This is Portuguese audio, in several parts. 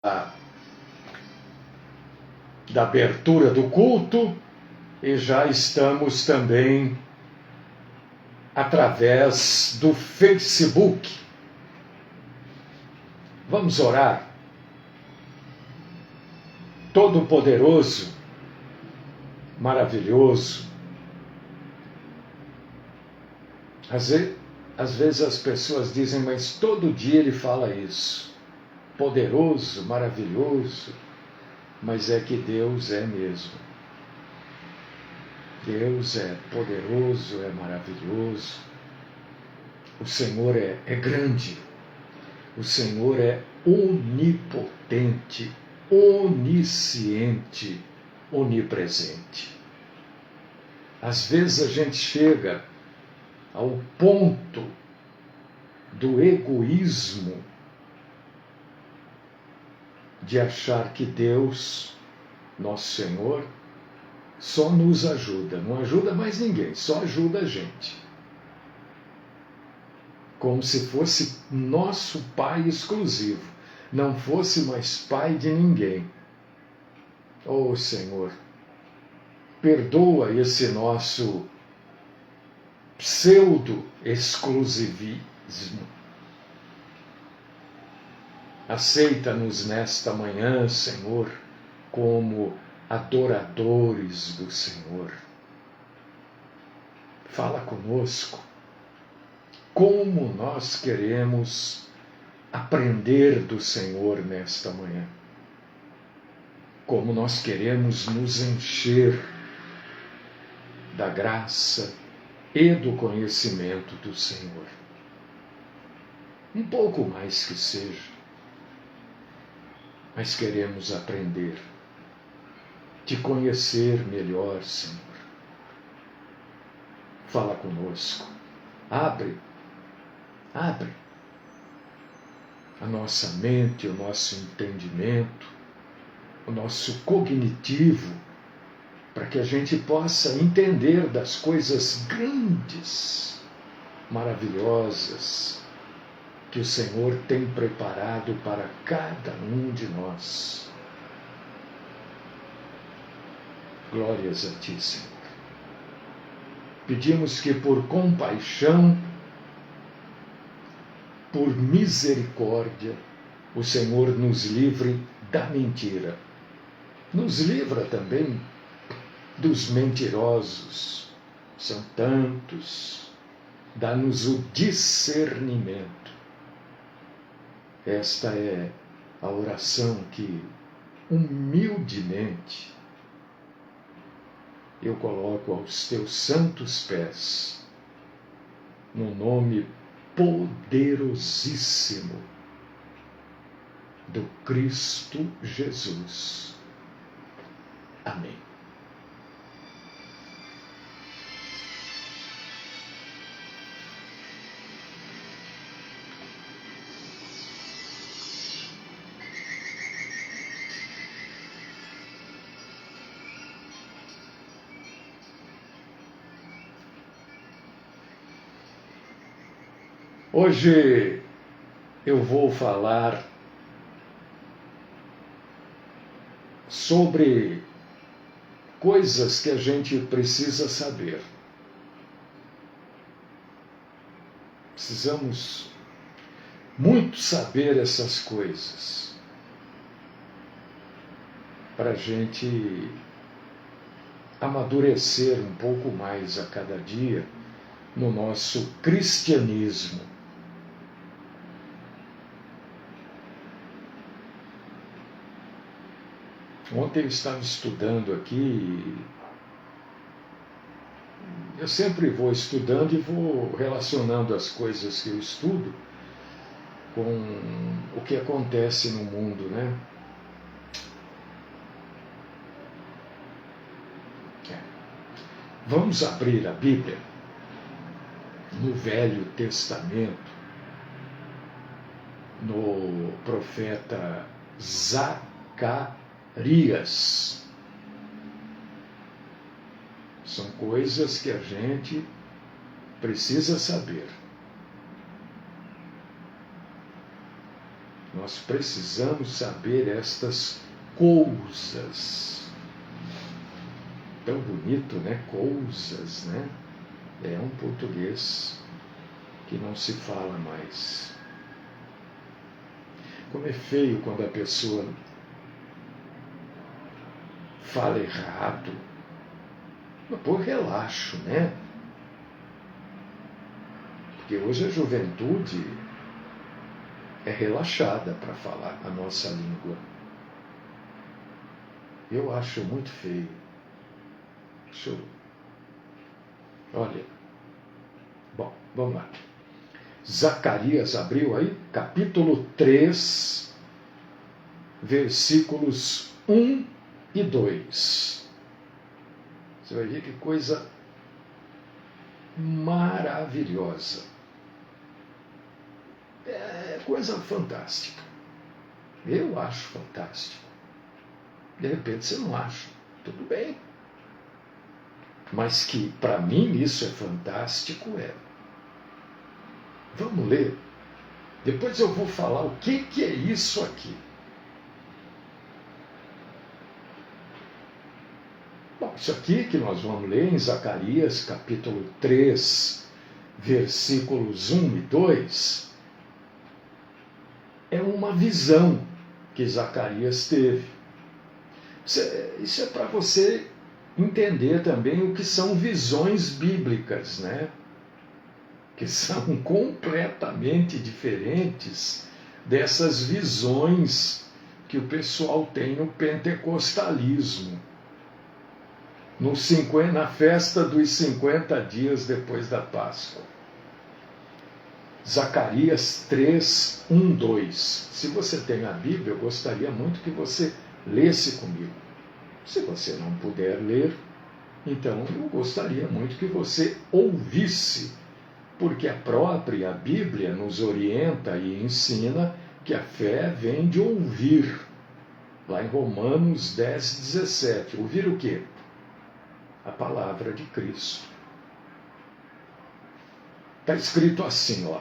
da abertura do culto e já estamos também através do Facebook. Vamos orar. Todo-Poderoso, maravilhoso. Às vezes as pessoas dizem, mas todo dia ele fala isso. Poderoso, maravilhoso. Mas é que Deus é mesmo. Deus é poderoso, é maravilhoso. O Senhor é grande. O Senhor é onipotente, onisciente, onipresente. Às vezes a gente chega ao ponto do egoísmo de achar que Deus, nosso Senhor, só nos ajuda, não ajuda mais ninguém, só ajuda a gente. Como se fosse nosso Pai exclusivo, não fosse mais Pai de ninguém. Oh Senhor, perdoa esse nosso pseudo-exclusivismo. Aceita-nos nesta manhã, Senhor, como adoradores do Senhor. Fala conosco. Como nós queremos aprender do Senhor nesta manhã. Como nós queremos nos encher da graça e do conhecimento do Senhor. Um pouco mais que seja. Mas queremos aprender, te conhecer melhor, Senhor. Fala conosco. Abre a nossa mente, o nosso entendimento, o nosso cognitivo, para que a gente possa entender das coisas grandes, maravilhosas, que o Senhor tem preparado para cada um de nós. Glórias a Ti, Senhor. Pedimos que por compaixão, por misericórdia, o Senhor nos livre da mentira. Nos livra também dos mentirosos. São tantos. Dá-nos o discernimento. Esta é a oração que, humildemente, eu coloco aos Teus santos pés, no nome poderosíssimo do Cristo Jesus. Amém. Hoje eu vou falar sobre coisas que a gente precisa saber. Precisamos muito saber essas coisas para a gente amadurecer um pouco mais a cada dia no nosso cristianismo. Ontem eu estava estudando aqui, eu sempre vou estudando e vou relacionando as coisas que eu estudo com o que acontece no mundo, né? Vamos abrir a Bíblia no Velho Testamento, no profeta Zacarias. São coisas que a gente precisa saber. Nós precisamos saber estas coisas. Tão bonito, né? Coisas, né? É um português que não se fala mais. Como é feio quando a pessoa fala errado. Por relaxo, né? Porque hoje a juventude é relaxada para falar a nossa língua. Eu acho muito feio. Olha. Bom, vamos lá. Zacarias abriu aí, capítulo 3, versículos 1 e 2. Você vai ver que coisa maravilhosa. É coisa fantástica. Eu acho fantástico. De repente você não acha. Tudo bem. Mas que para mim isso é fantástico, é. Vamos ler. Depois eu vou falar o que é isso aqui. Bom, isso aqui que nós vamos ler em Zacarias, capítulo 3, versículos 1 e 2, é uma visão que Zacarias teve. Isso é para você entender também o que são visões bíblicas, né? Que são completamente diferentes dessas visões que o pessoal tem no pentecostalismo, na festa dos 50 dias depois da Páscoa. Zacarias 3, 1, 2. Se você tem a Bíblia, eu gostaria muito que você lesse comigo. Se você não puder ler, então eu gostaria muito que você ouvisse, porque a própria Bíblia nos orienta e ensina que a fé vem de ouvir. Lá em Romanos 10, 17. Ouvir o quê? A palavra de Cristo. Está escrito assim, ó.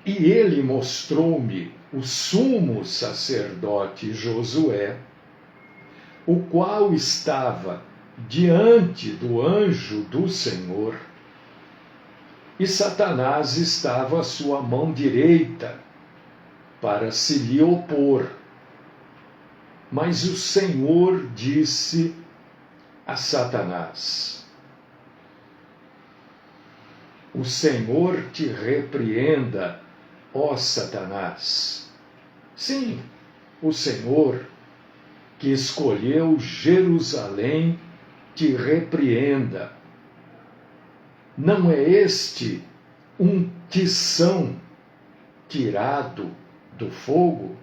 E ele mostrou-me o sumo sacerdote Josué, o qual estava diante do anjo do Senhor, e Satanás estava à sua mão direita para se lhe opor. Mas o Senhor disse a Satanás: o Senhor te repreenda, ó Satanás. Sim, o Senhor, que escolheu Jerusalém, te repreenda. Não é este um tição tirado do fogo?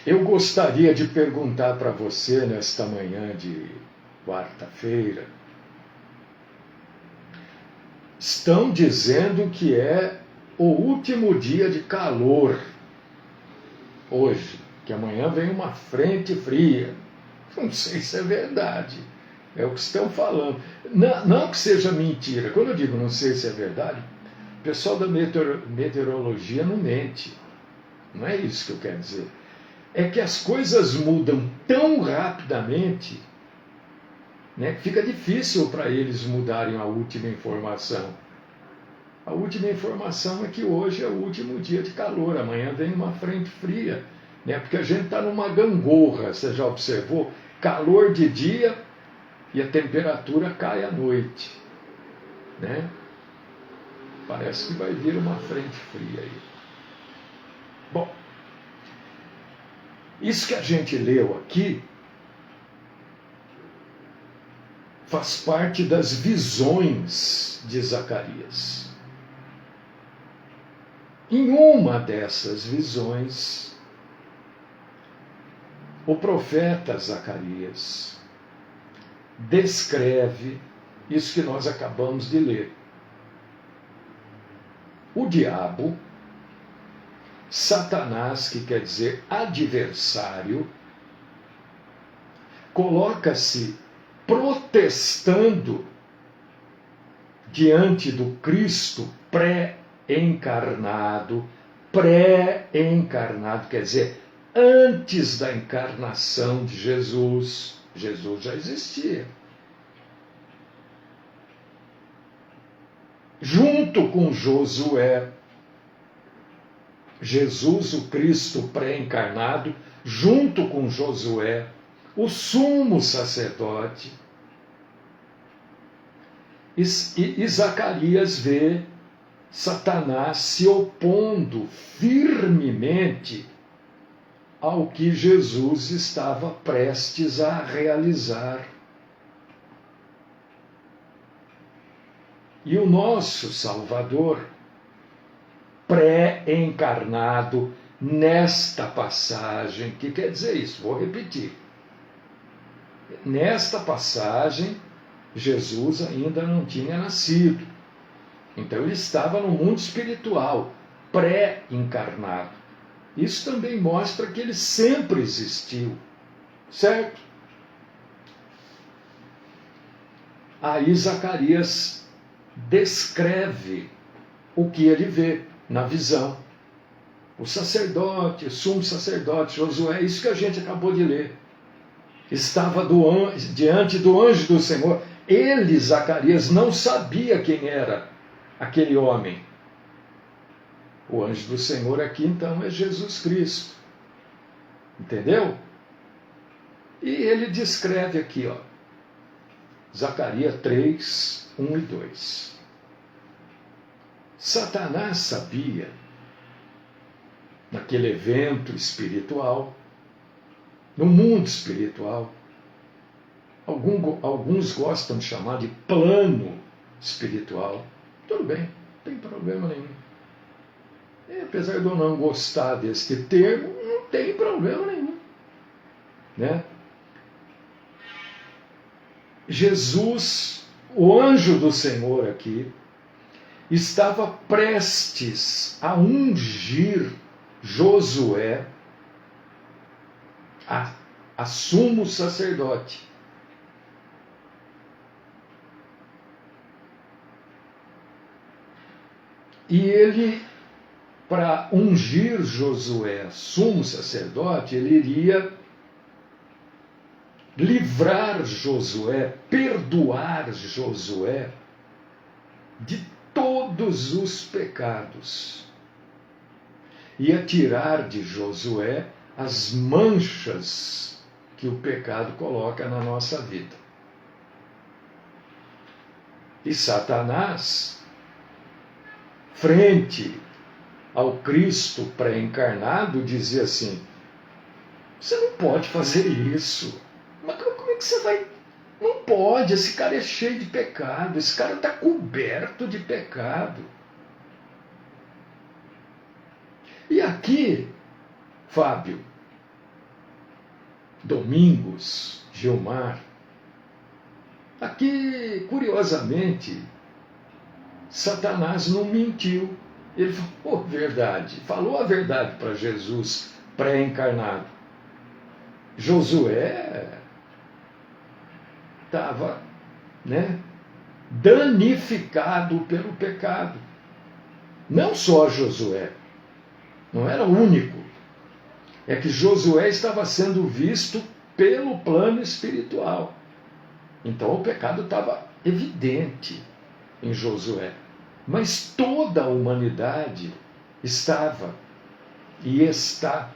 Eu gostaria de perguntar para você nesta manhã de quarta-feira. Estão dizendo que é o último dia de calor hoje, que amanhã vem uma frente fria. Não sei se é verdade. É o que estão falando. Não que seja mentira. Quando eu digo não sei se é verdade, o pessoal da meteorologia não mente. Não é isso que eu quero dizer. É que as coisas mudam tão rapidamente, né, que fica difícil para eles mudarem a última informação. A última informação é que hoje é o último dia de calor, amanhã vem uma frente fria, né, porque a gente está numa gangorra, você já observou? Calor de dia e a temperatura cai à noite. Né? Parece que vai vir uma frente fria aí. Bom, isso que a gente leu aqui faz parte das visões de Zacarias. Em uma dessas visões, o profeta Zacarias descreve isso que nós acabamos de ler. O diabo, Satanás, que quer dizer adversário, coloca-se protestando diante do Cristo pré-encarnado, quer dizer, antes da encarnação de Jesus. Jesus já existia. Junto com Josué, Jesus, o Cristo pré-encarnado, junto com Josué, o sumo sacerdote. E Zacarias vê Satanás se opondo firmemente ao que Jesus estava prestes a realizar. E o nosso Salvador, pré-encarnado, nesta passagem, o que quer dizer isso? Vou repetir. Nesta passagem, Jesus ainda não tinha nascido. Então ele estava no mundo espiritual, pré-encarnado. Isso também mostra que ele sempre existiu, certo? Aí Zacarias descreve o que ele vê na visão. O sacerdote, o sumo sacerdote, Josué, isso que a gente acabou de ler, estava diante do anjo do Senhor. Ele, Zacarias, não sabia quem era aquele homem. O anjo do Senhor aqui, então, é Jesus Cristo. Entendeu? E ele descreve aqui, ó, Zacarias 3, 1 e 2. Satanás sabia, naquele evento espiritual, no mundo espiritual, alguns gostam de chamar de plano espiritual. Tudo bem, não tem problema nenhum. E, apesar de eu não gostar deste termo, não tem problema nenhum. Né? Jesus, o anjo do Senhor aqui, estava prestes a ungir Josué a sumo sacerdote. E ele, para ungir Josué sumo sacerdote, ele iria livrar Josué, perdoar Josué de todos os pecados. Ia tirar de Josué as manchas que o pecado coloca na nossa vida. E Satanás, frente ao Cristo pré-encarnado, dizia assim: você não pode fazer isso. Mas como é que você vai? Não pode, esse cara é cheio de pecado, esse cara está coberto de pecado. E aqui, Fábio, Domingos, Gilmar, aqui, curiosamente, Satanás não mentiu. Ele falou a verdade para Jesus pré-encarnado. Josué estava, danificado pelo pecado. Não só Josué, não era o único. É que Josué estava sendo visto pelo plano espiritual. Então o pecado estava evidente em Josué. Mas toda a humanidade estava e está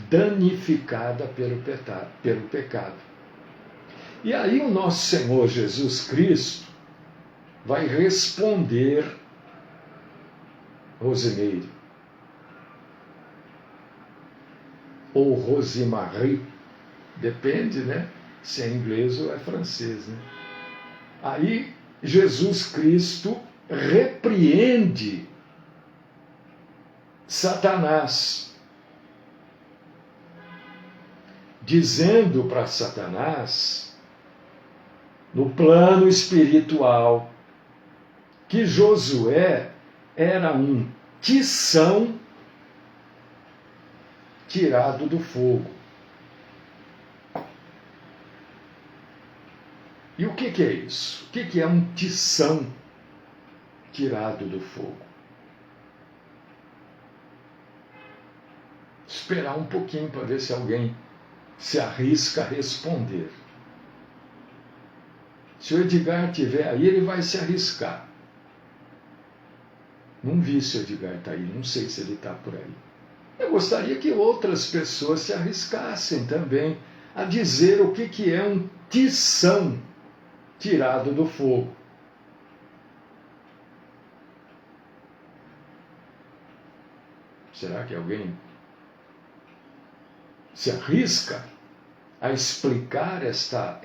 danificada pelo pecado. E aí o nosso Senhor Jesus Cristo vai responder, Rosimeire, ou Rosemarie, depende, se é inglês ou é francês, Aí Jesus Cristo repreende Satanás, dizendo para Satanás, no plano espiritual, que Josué era um tição tirado do fogo. E o que é isso? O que é um tição tirado do fogo? Esperar um pouquinho para ver se alguém se arrisca a responder. Se o Edgar estiver aí, ele vai se arriscar. Não vi se o Edgar está aí, não sei se ele está por aí. Eu gostaria que outras pessoas se arriscassem também a dizer o que é um tição tirado do fogo. Será que alguém se arrisca a explicar esta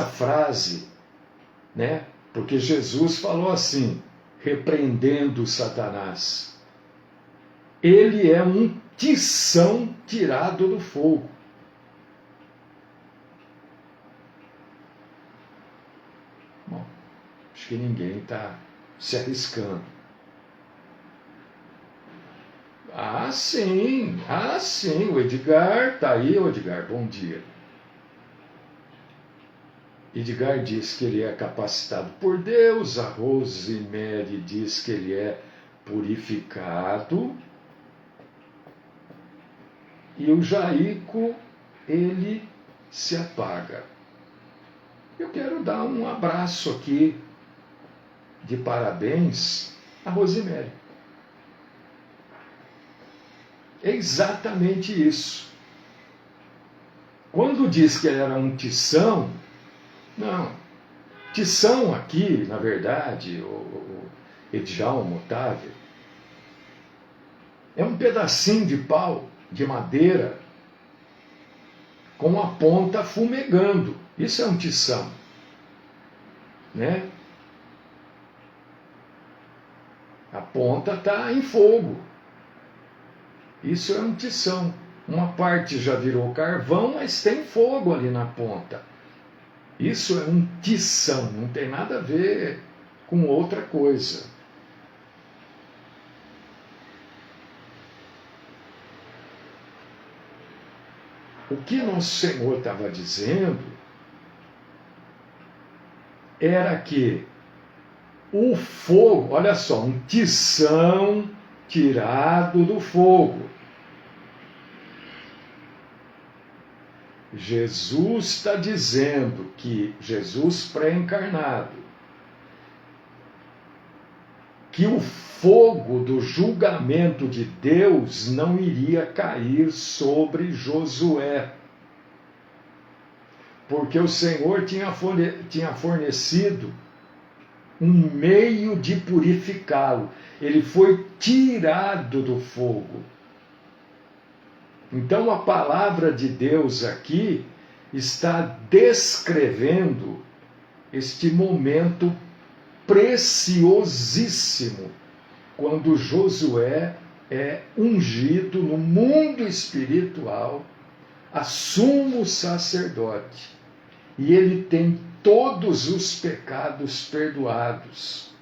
frase, né? Porque Jesus falou assim, repreendendo Satanás: ele é um tição tirado do fogo. Bom, acho que ninguém está se arriscando. Ah, sim, o Edgar está aí. O Edgar, bom dia. Edgar diz que ele é capacitado por Deus, a Rosemary diz que ele é purificado, e o Jaico, ele se apaga. Eu quero dar um abraço aqui de parabéns a Rosemary. É exatamente isso. Quando diz que era um tição, não. Tição aqui, na verdade, o Edjalmo Otávio, é um pedacinho de pau, de madeira, com a ponta fumegando. Isso é um tição. Né? A ponta está em fogo. Isso é um tição. Uma parte já virou carvão, mas tem fogo ali na ponta. Isso é um tição, não tem nada a ver com outra coisa. O que nosso Senhor estava dizendo era que o fogo, olha só, um tição tirado do fogo. Jesus está dizendo que, Jesus pré-encarnado, que o fogo do julgamento de Deus não iria cair sobre Josué, porque o Senhor tinha fornecido um meio de purificá-lo. Ele foi tirado do fogo. Então a palavra de Deus aqui está descrevendo este momento preciosíssimo, quando Josué é ungido no mundo espiritual a sumo sacerdote, e ele tem todos os pecados perdoados.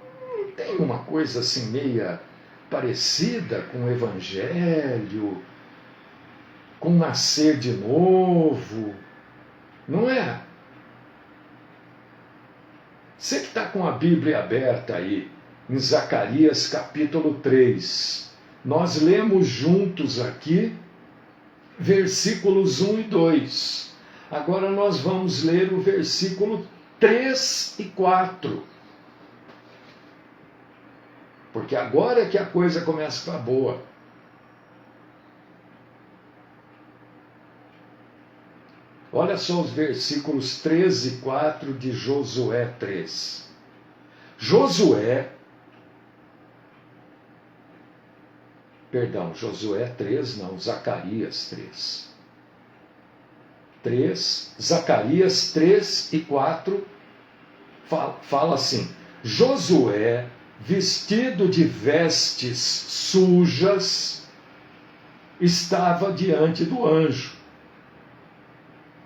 Não tem uma coisa assim meia parecida com o Evangelho, com nascer de novo, não é? Você que está com a Bíblia aberta aí, em Zacarias capítulo 3, nós lemos juntos aqui versículos 1 e 2. Agora nós vamos ler o versículo 3 e 4. Porque agora é que a coisa começa a ficar boa. Olha só os versículos 3 e 4 de Josué 3. Josué 3, não, Zacarias 3. Zacarias 3 e 4 fala assim: Josué, vestido de vestes sujas, estava diante do anjo.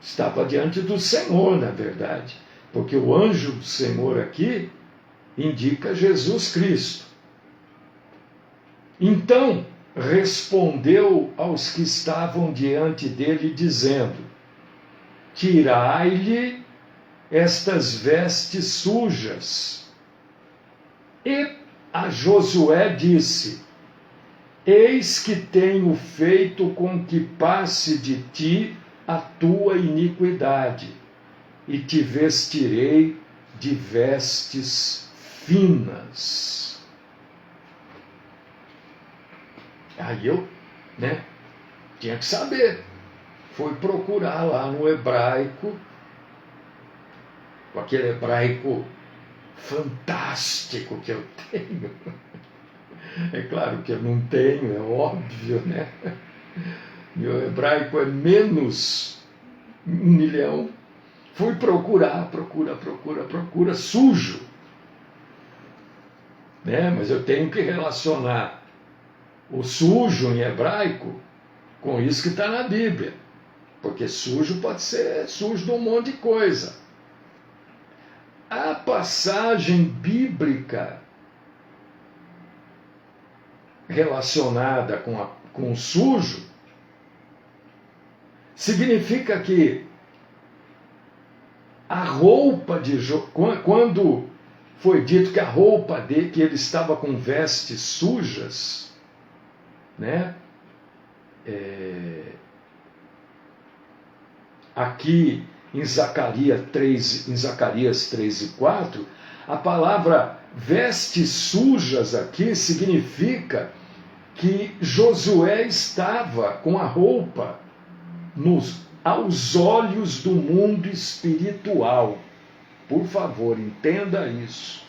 Estava diante do Senhor, na verdade, porque o anjo do Senhor aqui indica Jesus Cristo. Então respondeu aos que estavam diante dele, dizendo: tirai-lhe estas vestes sujas. E a Josué disse: eis que tenho feito com que passe de ti a tua iniquidade, e te vestirei de vestes finas. Aí eu, tinha que saber. Fui procurar lá no hebraico, com aquele hebraico fantástico que eu tenho. É claro que eu não tenho, é óbvio, né? Meu hebraico é menos 1.000.000. Fui procurar, sujo. Mas eu tenho que relacionar o sujo em hebraico com isso que está na Bíblia. Porque sujo pode ser sujo de um monte de coisa. A passagem bíblica relacionada com o sujo significa que a roupa de quando foi dito que a roupa dele, que ele estava com vestes sujas, aqui em Zacarias 3 e 4, a palavra vestes sujas aqui significa que Josué estava com a roupa aos olhos do mundo espiritual. Por favor, entenda isso.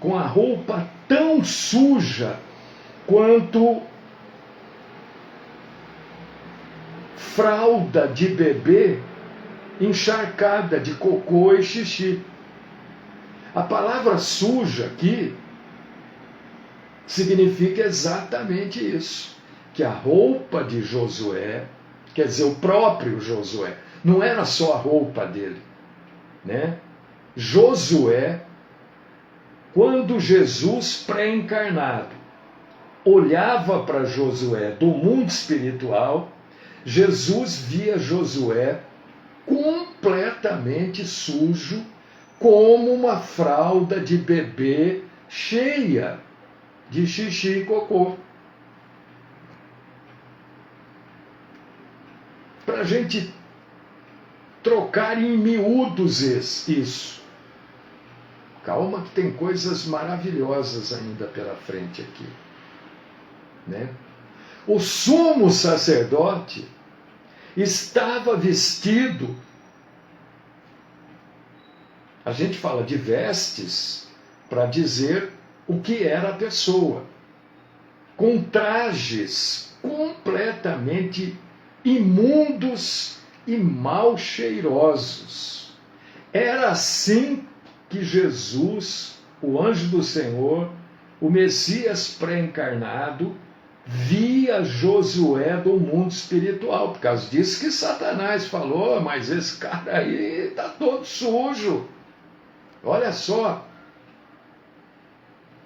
Com a roupa tão suja quanto fralda de bebê encharcada de cocô e xixi. A palavra suja aqui significa exatamente isso, que a roupa de Josué, quer dizer, o próprio Josué, não era só a roupa dele, Josué, quando Jesus pré-encarnado olhava para Josué do mundo espiritual, Jesus via Josué completamente sujo, como uma fralda de bebê cheia de xixi e cocô. Para a gente trocar em miúdos isso. Calma que tem coisas maravilhosas ainda pela frente aqui. O sumo sacerdote estava vestido. A gente fala de vestes para dizer o que era a pessoa, com trajes completamente imundos e mal cheirosos. Era assim que Jesus, o anjo do Senhor, o Messias pré-encarnado, via Josué do mundo espiritual. Por causa disso que Satanás falou: mas esse cara aí está todo sujo. Olha só.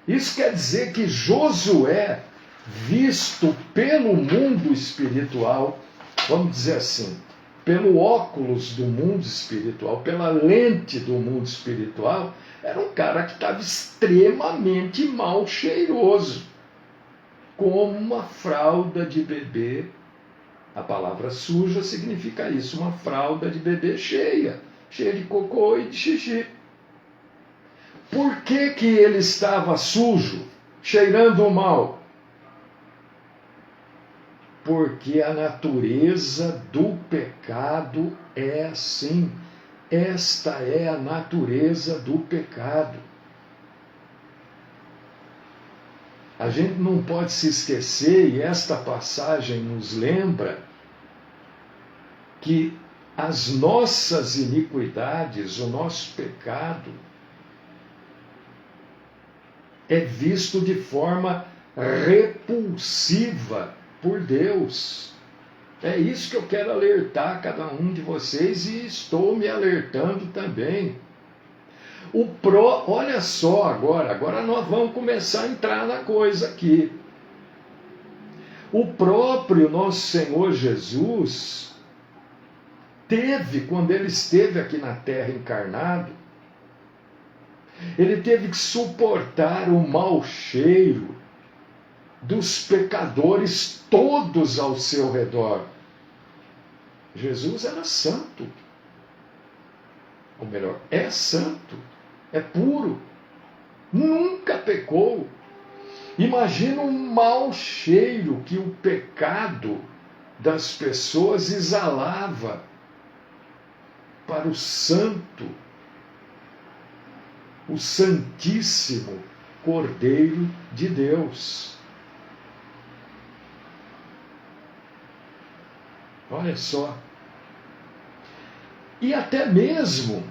Isso quer dizer que Josué, visto pelo mundo espiritual, vamos dizer assim, pelo óculos do mundo espiritual, pela lente do mundo espiritual, era um cara que estava extremamente mal cheiroso, como uma fralda de bebê. A palavra suja significa isso, uma fralda de bebê cheia de cocô e de xixi. Por que que ele estava sujo, cheirando mal? Porque a natureza do pecado é assim. Esta é a natureza do pecado. A gente não pode se esquecer, e esta passagem nos lembra, que as nossas iniquidades, o nosso pecado, é visto de forma repulsiva por Deus. É isso que eu quero alertar cada um de vocês, e estou me alertando também. Olha só agora nós vamos começar a entrar na coisa aqui. O próprio nosso Senhor Jesus teve, quando ele esteve aqui na terra encarnado, ele teve que suportar o mau cheiro dos pecadores todos ao seu redor. Jesus era santo. Ou melhor, é santo, é puro, nunca pecou. Imagina o mau cheiro que o pecado das pessoas exalava para o santo, o santíssimo Cordeiro de Deus. Olha só. E até mesmo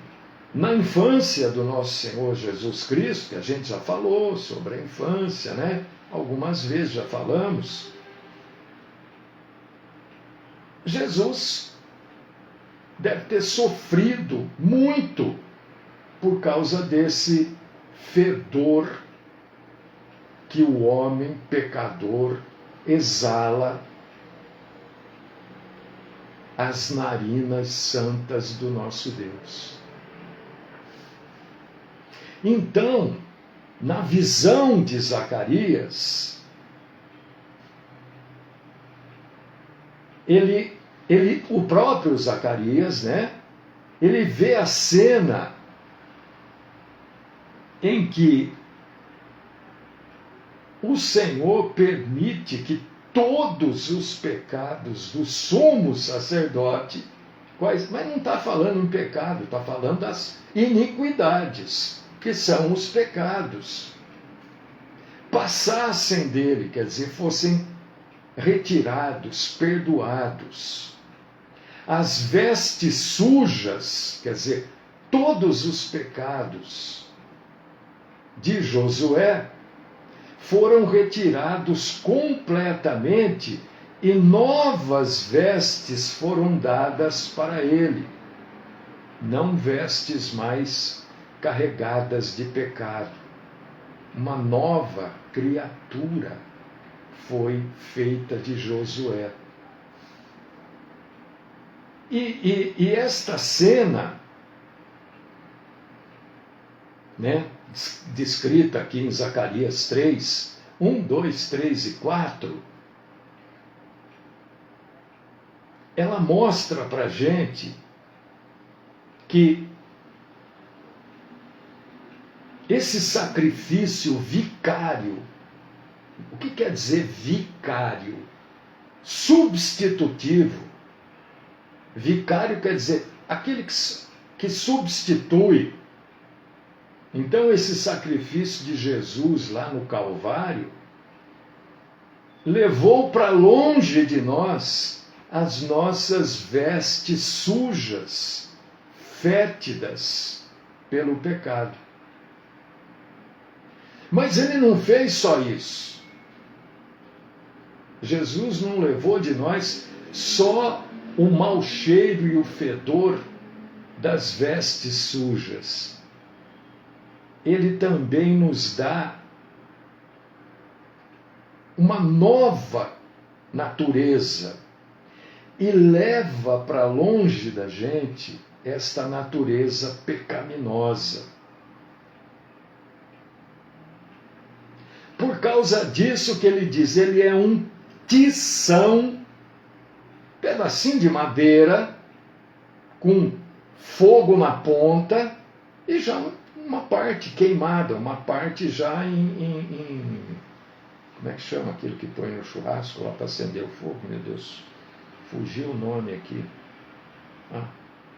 na infância do nosso Senhor Jesus Cristo, que a gente já falou sobre a infância, né? Algumas vezes já falamos. Jesus deve ter sofrido muito por causa desse fedor que o homem pecador exala às narinas santas do nosso Deus. Então, na visão de Zacarias, o próprio Zacarias, né? Ele vê a cena em que o Senhor permite que todos os pecados do sumo sacerdote, mas não está falando em pecado, está falando das iniquidades, que são os pecados, passassem dele, quer dizer, fossem retirados, perdoados. As vestes sujas, quer dizer, todos os pecados de Josué foram retirados completamente e novas vestes foram dadas para ele. Não vestes mais carregadas de pecado. Uma nova criatura foi feita de Josué. E esta cena, né, descrita aqui em Zacarias 3, 1, 2, 3 e 4, ela mostra para a gente que esse sacrifício vicário, o que quer dizer vicário? Substitutivo. Vicário quer dizer aquele que substitui. Então, esse sacrifício de Jesus lá no Calvário levou para longe de nós as nossas vestes sujas, fétidas pelo pecado. Mas ele não fez só isso. Jesus não levou de nós só o mau cheiro e o fedor das vestes sujas. Ele também nos dá uma nova natureza e leva para longe da gente esta natureza pecaminosa. Por causa disso que ele diz, ele é um tição, pedacinho de madeira, com fogo na ponta e já uma parte queimada, uma parte já como é que chama aquilo que põe no churrasco lá para acender o fogo? Meu Deus, fugiu o nome aqui.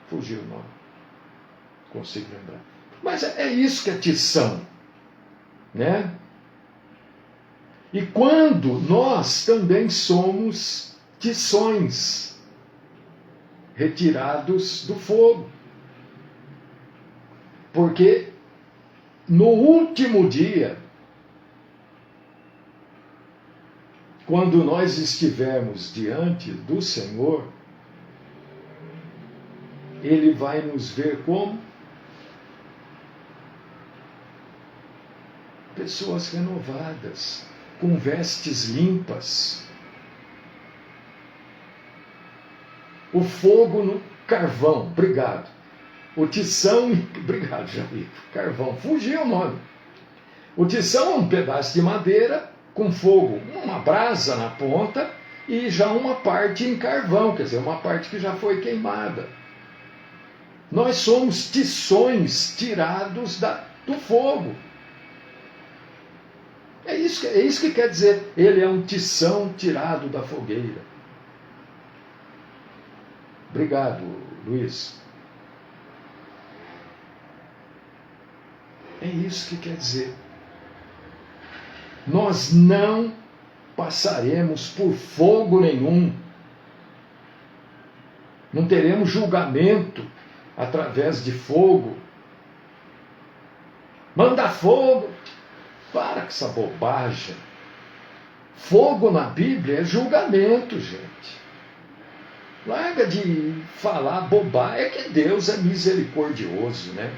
Fugiu o nome. Consigo lembrar. Mas é isso que é tição, né? E quando nós também somos tições, retirados do fogo. Porque no último dia, quando nós estivermos diante do Senhor, Ele vai nos ver como pessoas renovadas, com vestes limpas, O fogo no carvão, obrigado. O tição, obrigado, Jair, carvão, fugiu o nome. O tição é um pedaço de madeira com fogo, uma brasa na ponta e já uma parte em carvão, quer dizer, uma parte que já foi queimada. Nós somos tições tirados do fogo. É isso que quer dizer, ele é um tição tirado da fogueira. Obrigado, Luiz. É isso que quer dizer. Nós não passaremos por fogo nenhum. Não teremos julgamento através de fogo. Manda fogo. Para com essa bobagem. Fogo na Bíblia é julgamento, gente. Larga de falar bobagem. É que Deus é misericordioso, né?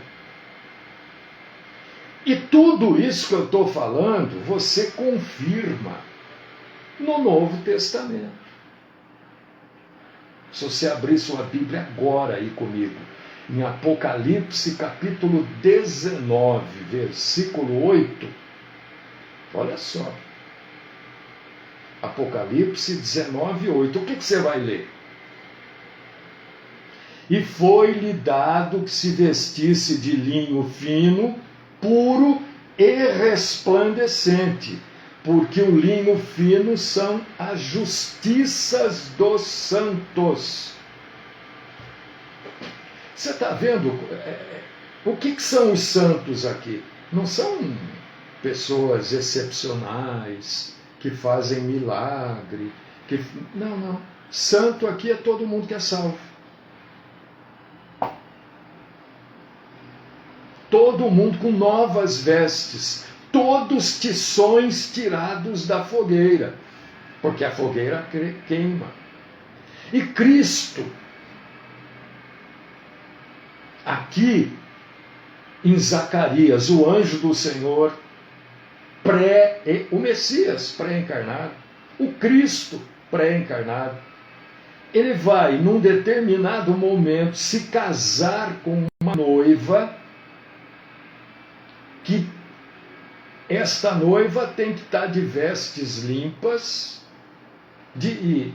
E tudo isso que eu estou falando, você confirma no Novo Testamento. Se você abrir sua Bíblia agora aí comigo, em Apocalipse capítulo 19, versículo 8, olha só. Apocalipse 19, 8. O que você vai ler? E foi-lhe dado que se vestisse de linho fino, puro e resplandecente, porque o linho fino são as justiças dos santos. Você está vendo o que são os santos aqui? Não são pessoas excepcionais, que fazem milagre. Não. Santo aqui é todo mundo que é salvo. Todo mundo com novas vestes, todos tições tirados da fogueira, porque a fogueira queima. E Cristo, aqui em Zacarias, o anjo do Senhor, o Messias pré-encarnado, o Cristo pré-encarnado, ele vai, num determinado momento, se casar com uma noiva, que esta noiva tem que estar de vestes limpas, de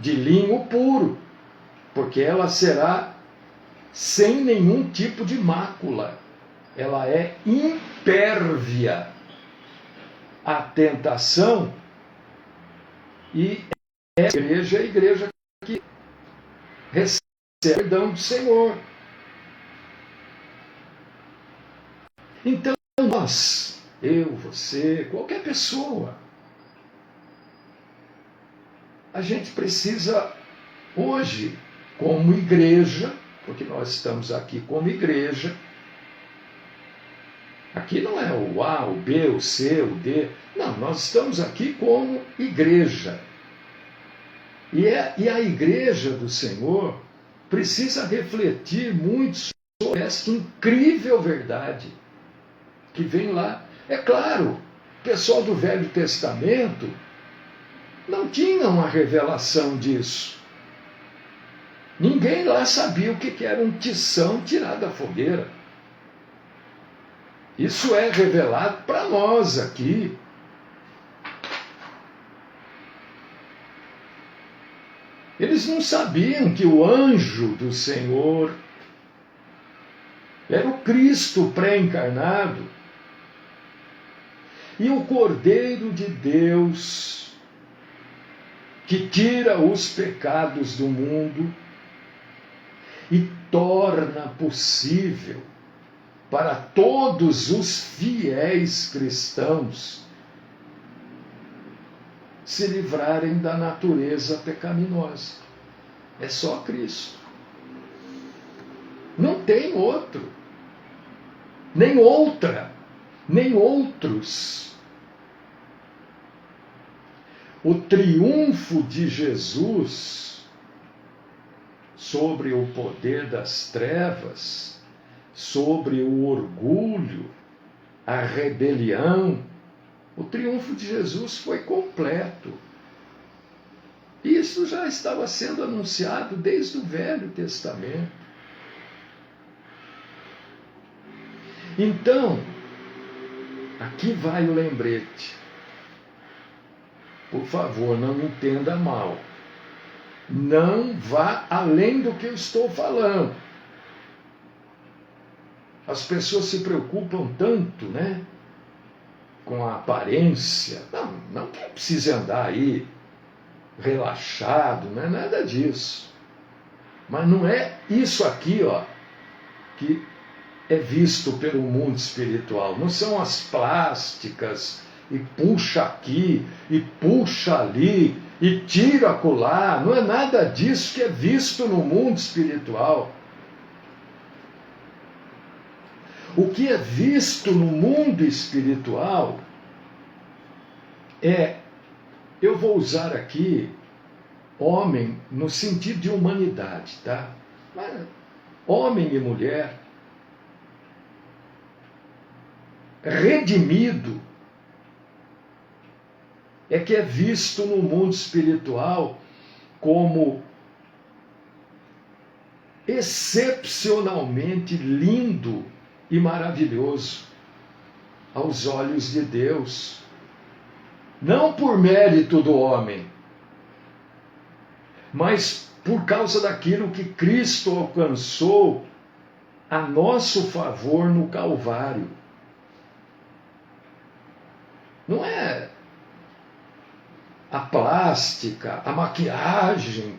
linho puro, porque ela será sem nenhum tipo de mácula. Ela é impérvia à tentação e é a igreja que recebe o perdão do Senhor. Então, nós, eu, você, qualquer pessoa, a gente precisa hoje, como igreja, porque nós estamos aqui como igreja, aqui não é o A, o B, o C, o D, não, nós estamos aqui como igreja. E a igreja do Senhor precisa refletir muito sobre esta incrível verdade que vem lá. É claro, o pessoal do Velho Testamento não tinha uma revelação disso. Ninguém lá sabia o que era um tição tirado da fogueira. Isso é revelado para nós aqui. Eles não sabiam que o anjo do Senhor era o Cristo pré-encarnado e o Cordeiro de Deus que tira os pecados do mundo e torna possível para todos os fiéis cristãos se livrarem da natureza pecaminosa. É só Cristo. Não tem outro, nem outra, nem outros. O triunfo de Jesus sobre o poder das trevas, sobre o orgulho, a rebelião, o triunfo de Jesus foi completo. E isso já estava sendo anunciado desde o Velho Testamento. Então, aqui vai o lembrete. Por favor, não entenda mal. Não vá além do que eu estou falando. As pessoas se preocupam tanto, né, com a aparência. Não que precise andar aí relaxado, não é nada disso. Mas não é isso aqui, ó, que é visto pelo mundo espiritual. Não são as plásticas, e puxa aqui, e puxa ali, e tira acolá. Não é nada disso que é visto no mundo espiritual. O que é visto no mundo espiritual é, eu vou usar aqui homem no sentido de humanidade, tá? Homem e mulher redimido é que é visto no mundo espiritual como excepcionalmente lindo e maravilhoso aos olhos de Deus. Não por mérito do homem, mas por causa daquilo que Cristo alcançou a nosso favor no Calvário. Não é a plástica, a maquiagem,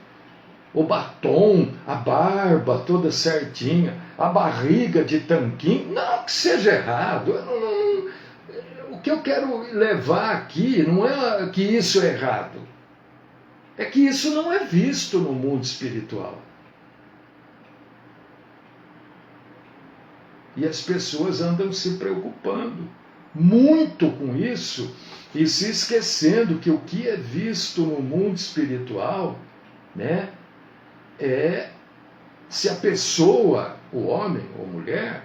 o batom, a barba toda certinha, a barriga de tanquinho. Não que seja errado. O que eu quero levar aqui não é que isso é errado. É que isso não é visto no mundo espiritual. E as pessoas andam se preocupando muito com isso e se esquecendo que o que é visto no mundo espiritual, né, é se a pessoa, o homem ou mulher,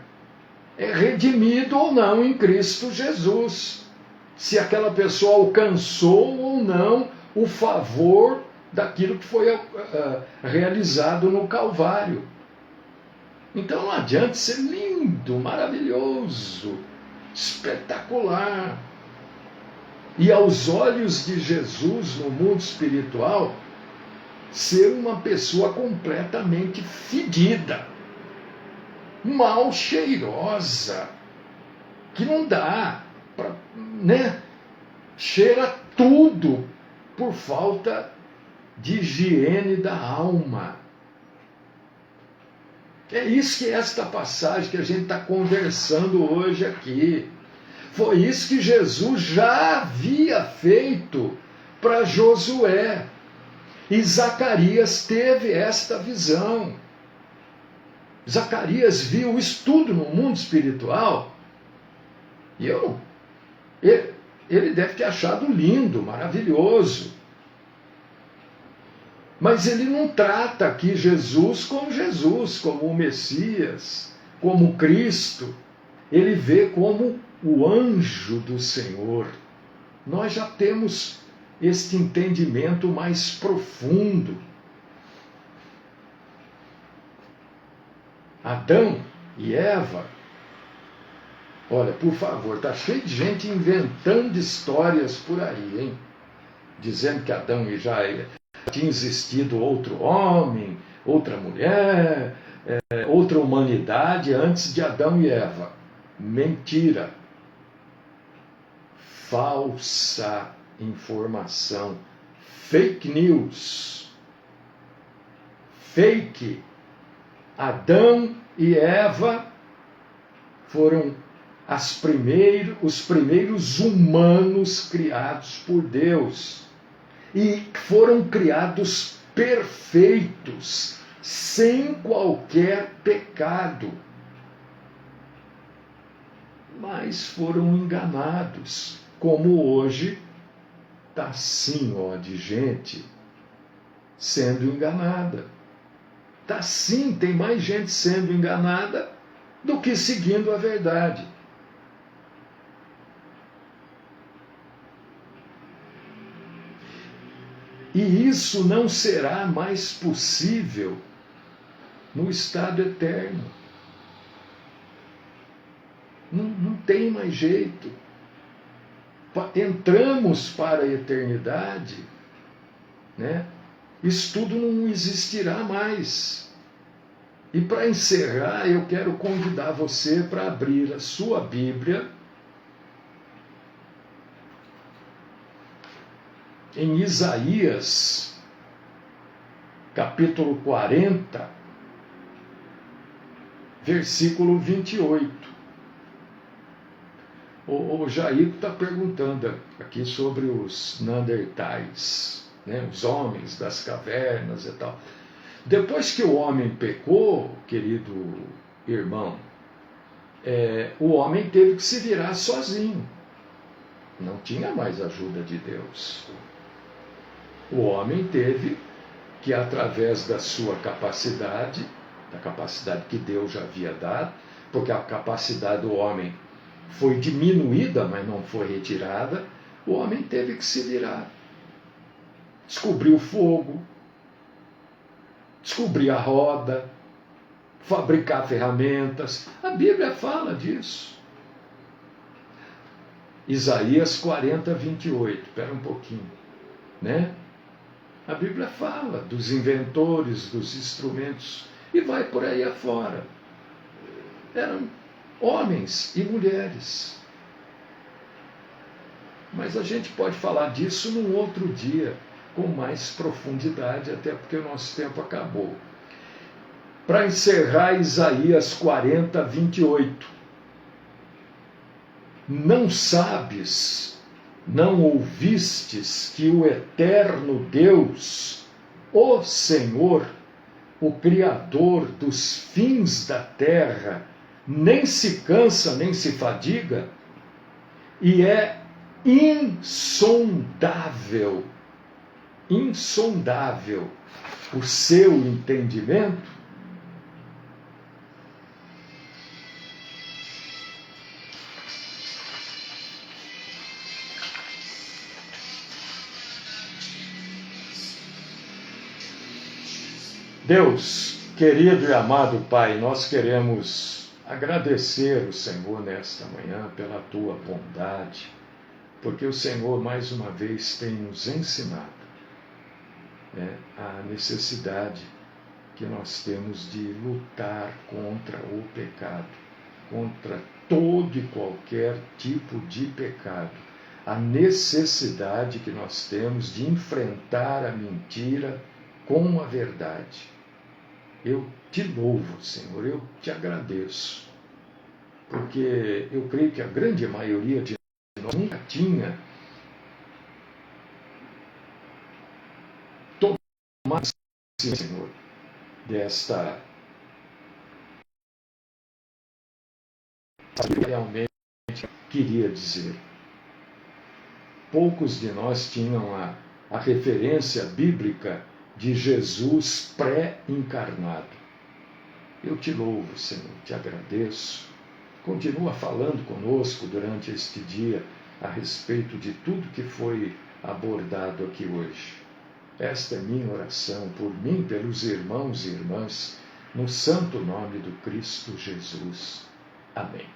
é redimido ou não em Cristo Jesus. Se aquela pessoa alcançou ou não o favor daquilo que foi realizado no Calvário. Então não adianta ser lindo, maravilhoso, espetacular. E aos olhos de Jesus no mundo espiritual, ser uma pessoa completamente fedida, mal cheirosa, que não dá, né? Cheira tudo por falta de higiene da alma. É isso que esta passagem que a gente está conversando hoje aqui. Foi isso que Jesus já havia feito para Josué. E Zacarias teve esta visão. Zacarias viu isso tudo no mundo espiritual. E ele deve ter achado lindo, maravilhoso. Mas ele não trata aqui Jesus, como o Messias, como Cristo. Ele vê como o anjo do Senhor. Nós já temos este entendimento mais profundo. Adão e Eva, olha, por favor, está cheio de gente inventando histórias por aí, hein? Dizendo que Adão e já tinha existido outro homem, outra mulher, outra humanidade antes de Adão e Eva. Mentira. Falsa informação. Fake news. Fake. Adão e Eva foram os primeiros humanos criados por Deus. E foram criados perfeitos, sem qualquer pecado. Mas foram enganados, como hoje está assim, ó, de gente sendo enganada. Está sim, tem mais gente sendo enganada do que seguindo a verdade. E isso não será mais possível no estado eterno. Não tem mais jeito. Entramos para a eternidade, né? Isso tudo não existirá mais. E para encerrar, eu quero convidar você para abrir a sua Bíblia em Isaías, capítulo 40, versículo 28. O Jair está perguntando aqui sobre os Neandertais, né, os homens das cavernas e tal. Depois que o homem pecou, querido irmão, o homem teve que se virar sozinho. Não tinha mais ajuda de Deus. O homem teve que, através da sua capacidade, da capacidade que Deus já havia dado, porque a capacidade do homem foi diminuída, mas não foi retirada, o homem teve que se virar. Descobrir o fogo, descobrir a roda, fabricar ferramentas. A Bíblia fala disso. Isaías 40, 28. Espera um pouquinho. Né? A Bíblia fala dos inventores, dos instrumentos, e vai por aí afora. Eram homens e mulheres. Mas a gente pode falar disso num outro dia, com mais profundidade, até porque o nosso tempo acabou. Para encerrar, Isaías 40, 28. Não sabes, não ouvistes que o eterno Deus, o Senhor, o Criador dos fins da terra, nem se cansa, nem se fadiga, e é insondável o seu entendimento? Deus, querido e amado Pai, nós queremos agradecer o Senhor nesta manhã pela tua bondade, porque o Senhor mais uma vez tem nos ensinado, né, a necessidade que nós temos de lutar contra o pecado, contra todo e qualquer tipo de pecado, a necessidade que nós temos de enfrentar a mentira com a verdade. Eu te louvo, Senhor, eu te agradeço, porque eu creio que a grande maioria de nós nunca tinha tomado, Senhor, desta realmente queria dizer. Poucos de nós tinham a referência bíblica de Jesus pré-encarnado. Eu te louvo, Senhor, te agradeço. Continua falando conosco durante este dia a respeito de tudo que foi abordado aqui hoje. Esta é minha oração por mim, pelos irmãos e irmãs, no santo nome do Cristo Jesus. Amém.